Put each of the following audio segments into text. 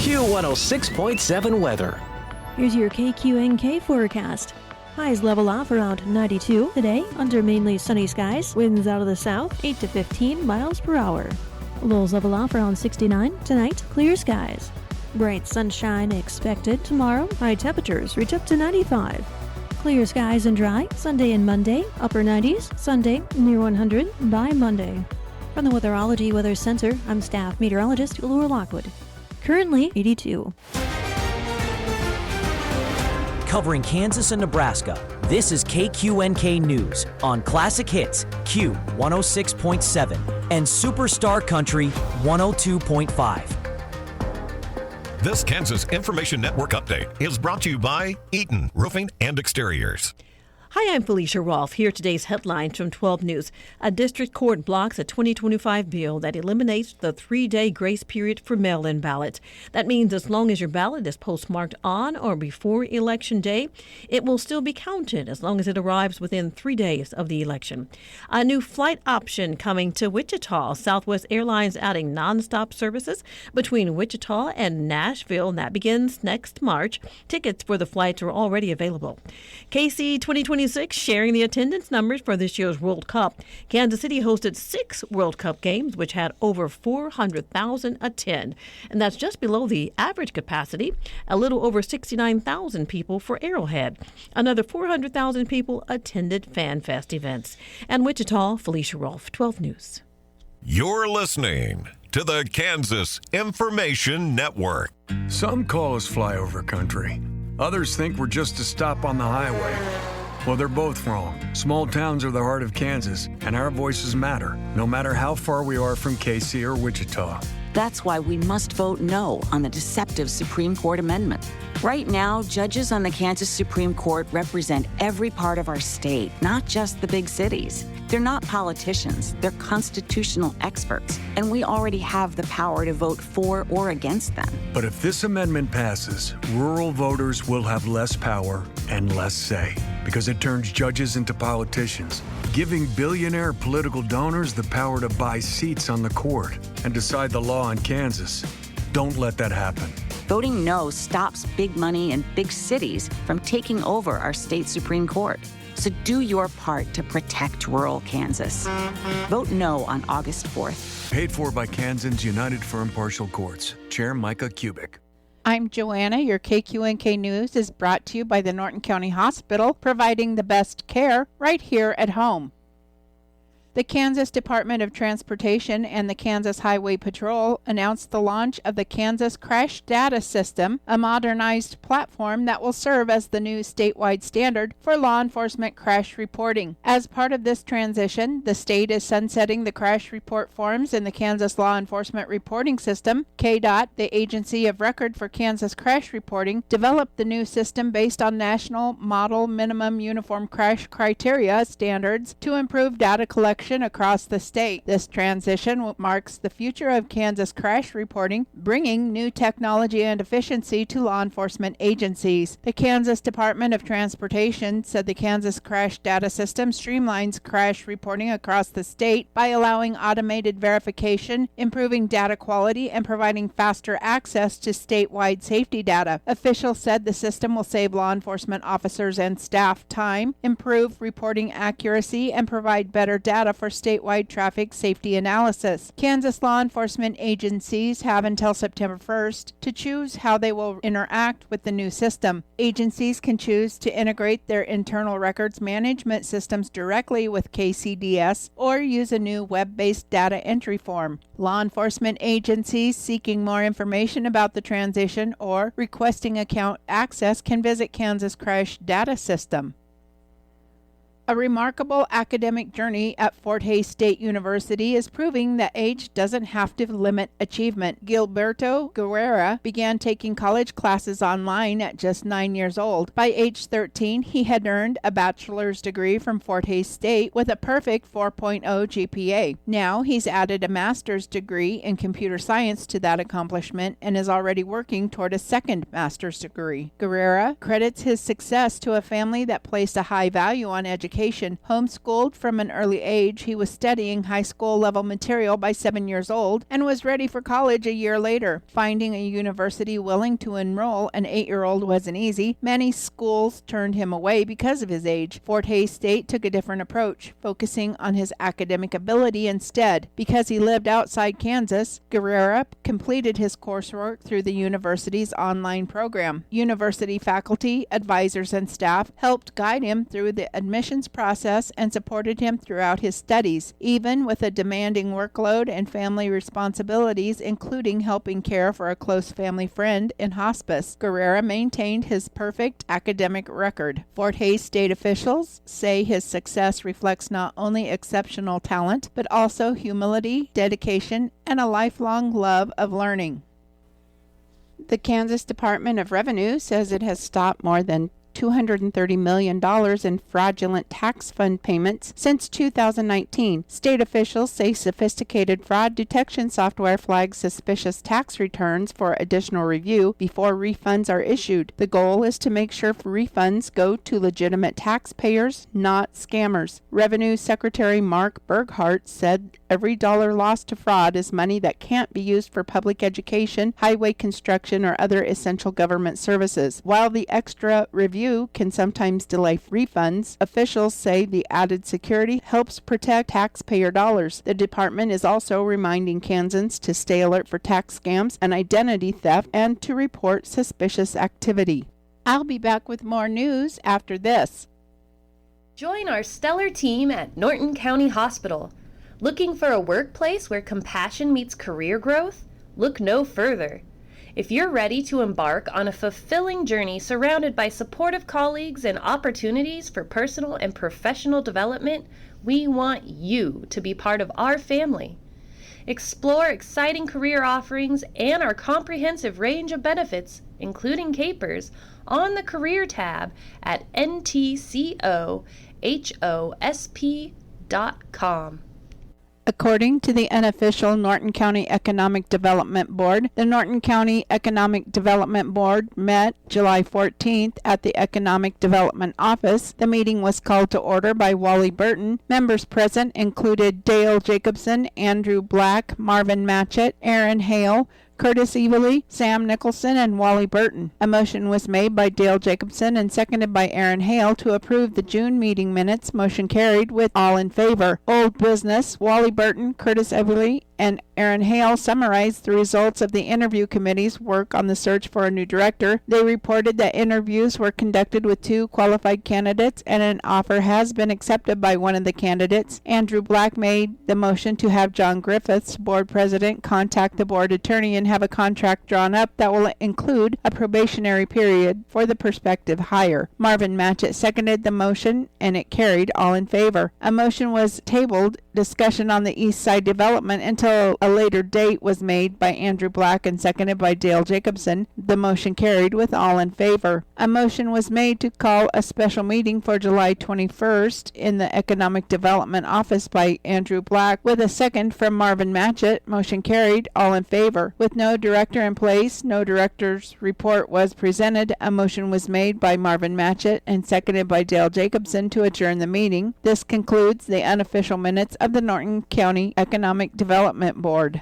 Q106.7 weather. Here's your KQNK forecast. Highs level off around 92 today under mainly sunny skies. Winds out of the south 8 to 15 miles per hour. Lows level off around 69 tonight. Clear skies. Bright sunshine expected tomorrow. High temperatures reach up to 95. Clear skies and dry Sunday and Monday. Upper 90s. Sunday near 100 by Monday. From the Weatherology Weather Center, I'm staff meteorologist Laura Lockwood. Currently 82. Covering Kansas and Nebraska, this is KQNK News on Classic Hits Q106.7 and Superstar Country 102.5. This Kansas Information Network update is brought to you by Eaton Roofing and Exteriors. Hi, I'm Felicia Rolfe. Here are today's headlines from 12 News. A district court blocks a 2025 bill that eliminates the 3-day grace period for mail-in ballots. That means as long as your ballot is postmarked on or before Election Day, it will still be counted as long as it arrives within 3 days of the election. A new flight option coming to Wichita. Southwest Airlines adding nonstop services between Wichita and Nashville, and that begins next March. Tickets for the flights are already available. KC 2026 sharing the attendance numbers for this year's World Cup. Kansas City hosted 6 World Cup games, which had over 400,000 attend. And that's just below the average capacity, a little over 69,000 people for Arrowhead. Another 400,000 people attended Fan Fest events. And Wichita, Felicia Rolfe, 12 News. You're listening to the Kansas Information Network. Some call us flyover country. Others think we're just a stop on the highway. Well, they're both wrong. Small towns are the heart of Kansas, and our voices matter, no matter how far we are from KC or Wichita. That's why we must vote no on the deceptive Supreme Court amendment. Right now, judges on the Kansas Supreme Court represent every part of our state, not just the big cities. They're not politicians, they're constitutional experts, and we already have the power to vote for or against them. But if this amendment passes, rural voters will have less power and less say, because it turns judges into politicians, giving billionaire political donors the power to buy seats on the court and decide the law in Kansas. Don't let that happen. Voting no stops big money and big cities from taking over our state Supreme Court. So do your part to protect rural Kansas. Vote no on August 4th. Paid for by Kansans United for Impartial Courts. Chair Micah Kubik. I'm Joanna. Your KQNK News is brought to you by the Norton County Hospital, providing the best care right here at home. The Kansas Department of Transportation and the Kansas Highway Patrol announced the launch of the Kansas Crash Data System, a modernized platform that will serve as the new statewide standard for law enforcement crash reporting. As part of this transition, the state is sunsetting the crash report forms in the Kansas Law Enforcement Reporting System. KDOT, the agency of record for Kansas crash reporting, developed the new system based on national model minimum uniform crash criteria standards to improve data collection across the state. This transition marks the future of Kansas crash reporting, bringing new technology and efficiency to law enforcement agencies. The Kansas Department of Transportation said the Kansas Crash Data System streamlines crash reporting across the state by allowing automated verification, improving data quality, and providing faster access to statewide safety data. Officials said the system will save law enforcement officers and staff time, improve reporting accuracy, and provide better data for statewide traffic safety analysis. Kansas law enforcement agencies have until September 1st to choose how they will interact with the new system. Agencies can choose to integrate their internal records management systems directly with KCDS or use a new web-based data entry form. Law enforcement agencies seeking more information about the transition or requesting account access can visit Kansas Crash Data System. A remarkable academic journey at Fort Hays State University is proving that age doesn't have to limit achievement. Gilberto Guerrera began taking college classes online at just 9 years old. By age 13, he had earned a bachelor's degree from Fort Hays State with a perfect 4.0 GPA. Now he's added a master's degree in computer science to that accomplishment and is already working toward a second master's degree. Guerrera credits his success to a family that placed a high value on education education. Homeschooled from an early age, he was studying high school level material by 7 years old and was ready for college a year later. Finding a university willing to enroll an 8-year-old wasn't easy. Many schools turned him away because of his age. Fort Hays State took a different approach, focusing on his academic ability instead. Because he lived outside Kansas, Guerrera completed his coursework through the university's online program. University faculty, advisors, and staff helped guide him through the admissions process and supported him throughout his studies, even with a demanding workload and family responsibilities, including helping care for a close family friend in hospice. Guerrera maintained his perfect academic record. Fort Hays State officials say his success reflects not only exceptional talent, but also humility, dedication, and a lifelong love of learning. The Kansas Department of Revenue says it has stopped more than $230 million in fraudulent tax fund payments since 2019. State officials say sophisticated fraud detection software flags suspicious tax returns for additional review before refunds are issued. The goal is to make sure refunds go to legitimate taxpayers, not scammers. Revenue Secretary Mark Burghardt said every dollar lost to fraud is money that can't be used for public education, highway construction, or other essential government services. While the extra review can sometimes delay refunds, officials say the added security helps protect taxpayer dollars. The department is also reminding Kansans to stay alert for tax scams and identity theft and to report suspicious activity. I'll be back with more news after this. Join our stellar team at Norton County Hospital. Looking for a workplace where compassion meets career growth? Look no further. If you're ready to embark on a fulfilling journey surrounded by supportive colleagues and opportunities for personal and professional development, we want you to be part of our family. Explore exciting career offerings and our comprehensive range of benefits, including capers, on the Career tab at ntcohosp.com. According to the unofficial Norton County Economic Development Board, the Norton County Economic Development Board met July 14th at the Economic Development Office. The meeting was called to order by Wally Burton. Members present included Dale Jacobson, Andrew Black, Marvin Matchett, Aaron Hale, Curtis Evely, Sam Nicholson, and Wally Burton. A motion was made by Dale Jacobson and seconded by Aaron Hale to approve the June meeting minutes. Motion carried with all in favor. Old business, Wally Burton, Curtis Evely, and Aaron Hale summarized the results of the interview committee's work on the search for a new director. They reported that interviews were conducted with 2 qualified candidates and an offer has been accepted by one of the candidates. Andrew Black made the motion to have John Griffiths, board president, contact the board attorney and have a contract drawn up that will include a probationary period for the prospective hire. Marvin Matchett seconded the motion and it carried, all in favor. A motion was tabled, discussion on the East Side development, until a later date was made by Andrew Black and seconded by Dale Jacobson. The motion carried with all in favor. A motion was made to call a special meeting for July 21st in the Economic Development Office by Andrew Black with a second from Marvin Matchett. Motion carried, all in favor. With no director in place, no director's report was presented. A motion was made by Marvin Matchett and seconded by Dale Jacobson to adjourn the meeting. This concludes the unofficial minutes of the Norton County Economic Development Board.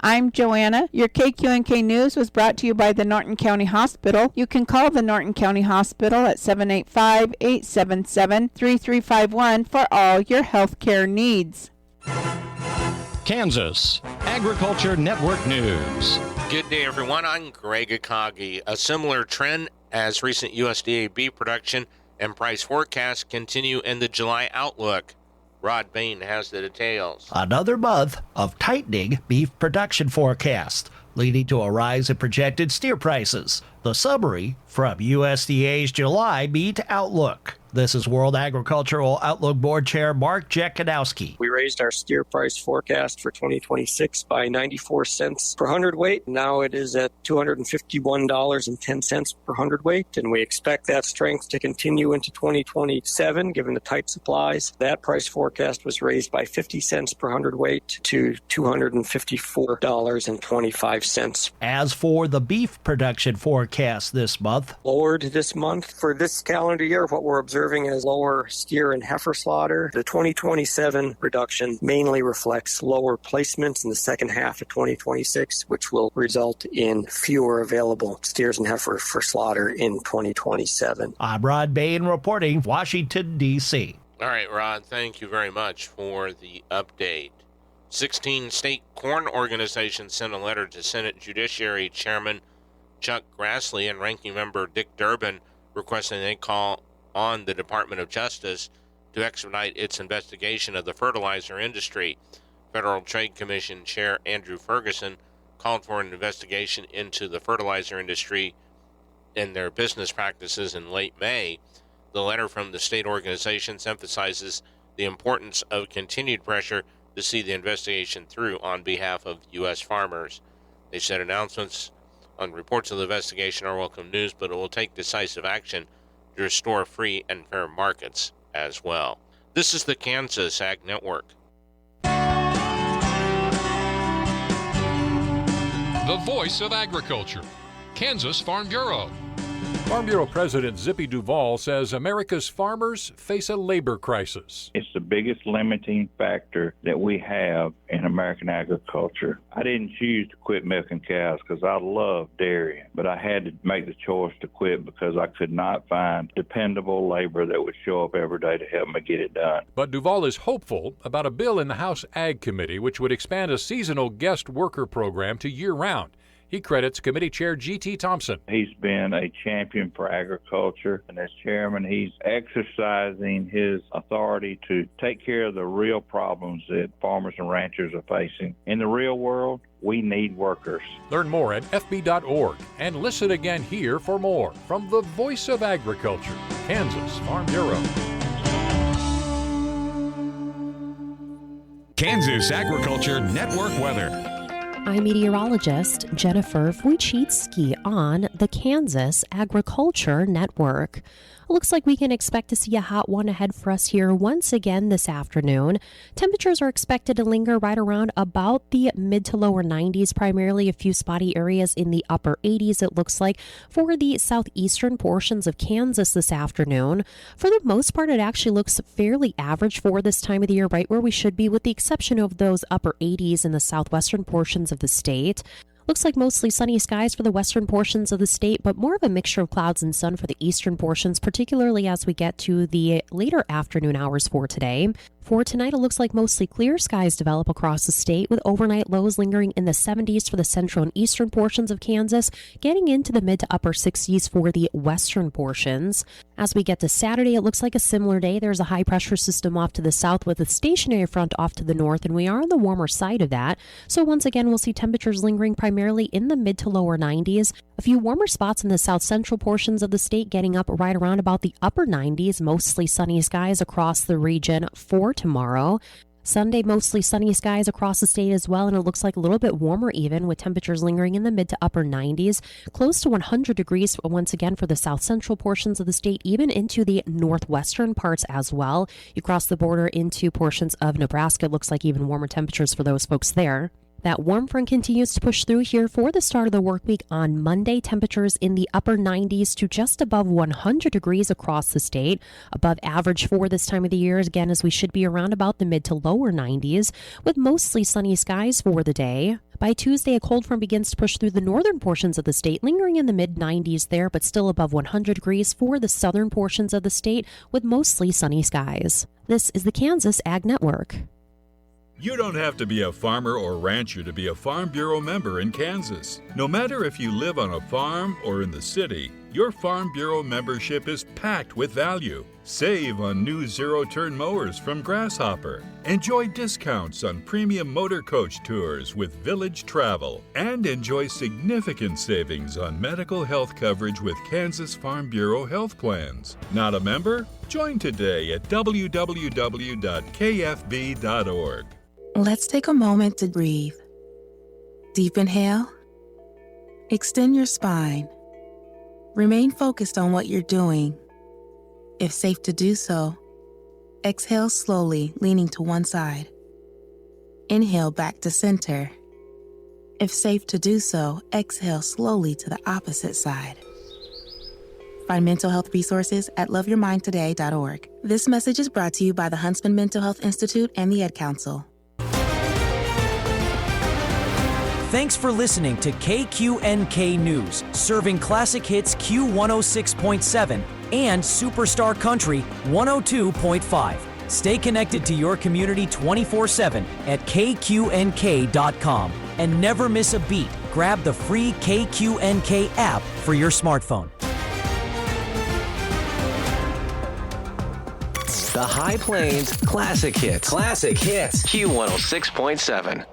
I'm Joanna. Your KQNK News was brought to you by the Norton County Hospital. You can call the Norton County Hospital at 785-877-3351 for all your health care needs. Kansas Agriculture Network News. Good day, everyone. I'm Greg Akagi. A similar trend as recent USDA beef production and price forecasts continue in the July outlook. Rod Bain has the details. Another month of tightening beef production forecast, leading to a rise in projected steer prices. The summary from USDA's July meat outlook. This is World Agricultural Outlook Board Chair Mark Jekanowski. We raised our steer price forecast for 2026 by 94 cents per hundredweight. Now it is at $251.10 per hundredweight, and we expect that strength to continue into 2027 given the tight supplies. That price forecast was raised by 50 cents per hundredweight to $254.25. As for the beef production forecast this month, lowered this month for this calendar year, what we're observing serving as lower steer and heifer slaughter. The 2027 reduction mainly reflects lower placements in the second half of 2026, which will result in fewer available steers and heifers for slaughter in 2027. I'm Rod Bain reporting, Washington, D.C. All right, Rod, thank you very much for the update. 16 state corn organizations sent a letter to Senate Judiciary Chairman Chuck Grassley and Ranking Member Dick Durbin requesting they call on the Department of Justice to expedite its investigation of the fertilizer industry. Federal Trade Commission Chair Andrew Ferguson called for an investigation into the fertilizer industry and their business practices in late May. The letter from the state organizations emphasizes the importance of continued pressure to see the investigation through on behalf of U.S. farmers. They said announcements on reports of the investigation are welcome news, but it will take decisive action to restore free and fair markets as well. This is the Kansas Ag Network. The voice of agriculture, Kansas Farm Bureau. Farm Bureau President Zippy Duvall says America's farmers face a labor crisis. It's the biggest limiting factor that we have in American agriculture. I didn't choose to quit milking cows because I love dairy, but I had to make the choice to quit because I could not find dependable labor that would show up every day to help me get it done. But Duvall is hopeful about a bill in the House Ag Committee which would expand a seasonal guest worker program to year-round. He credits Committee Chair G.T. Thompson. He's been a champion for agriculture, and as chairman, he's exercising his authority to take care of the real problems that farmers and ranchers are facing. In the real world, we need workers. Learn more at fb.org and listen again here for more from the Voice of Agriculture, Kansas Farm Bureau. Kansas Agriculture Network weather. I'm meteorologist Jennifer Wojcicki on the Kansas Agriculture Network. Looks like we can expect to see a hot one ahead for us here once again this afternoon. Temperatures are expected to linger right around about the mid to lower 90s, primarily a few spotty areas in the upper 80s, it looks like, for the southeastern portions of Kansas this afternoon. For the most part, it actually looks fairly average for this time of the year, right where we should be, with the exception of those upper 80s in the southwestern portions of the state. Looks like mostly sunny skies for the western portions of the state, but more of a mixture of clouds and sun for the eastern portions, particularly as we get to the later afternoon hours for today. For tonight, it looks like mostly clear skies develop across the state, with overnight lows lingering in the 70s for the central and eastern portions of Kansas, getting into the mid to upper 60s for the western portions. As we get to Saturday, it looks like a similar day. There's a high-pressure system off to the south with a stationary front off to the north, and we are on the warmer side of that. So once again, we'll see temperatures lingering primarily in the mid to lower 90s. A few warmer spots in the south-central portions of the state getting up right around about the upper 90s, mostly sunny skies across the region for tomorrow. Sunday, mostly sunny skies across the state as well, and it looks like a little bit warmer even, with temperatures lingering in the mid to upper 90s, close to 100 degrees once again for the south-central portions of the state, even into the northwestern parts as well. You cross the border into portions of Nebraska, it looks like even warmer temperatures for those folks there. That warm front continues to push through here for the start of the work week on Monday. Temperatures in the upper 90s to just above 100 degrees across the state. Above average for this time of the year, again, as we should be around about the mid to lower 90s, with mostly sunny skies for the day. By Tuesday, a cold front begins to push through the northern portions of the state, lingering in the mid-90s there, but still above 100 degrees for the southern portions of the state, with mostly sunny skies. This is the Kansas Ag Network. You don't have to be a farmer or rancher to be a Farm Bureau member in Kansas. No matter if you live on a farm or in the city, your Farm Bureau membership is packed with value. Save on new zero-turn mowers from Grasshopper. Enjoy discounts on premium motor coach tours with Village Travel. And enjoy significant savings on medical health coverage with Kansas Farm Bureau health plans. Not a member? Join today at www.kfb.org. Let's take a moment to breathe. Deep inhale. Extend your spine. Remain focused on what you're doing. If safe to do so, exhale slowly, leaning to one side. Inhale back to center. If safe to do so, exhale slowly to the opposite side. Find mental health resources at loveyourmindtoday.org. This message is brought to you by the Huntsman Mental Health Institute and the Ad Council. Thanks for listening to KQNK News, serving classic hits Q106.7 and Superstar Country 102.5. Stay connected to your community 24/7 at KQNK.com. And never miss a beat. Grab the free KQNK app for your smartphone. The High Plains Classic Hits. Classic Hits. Q106.7.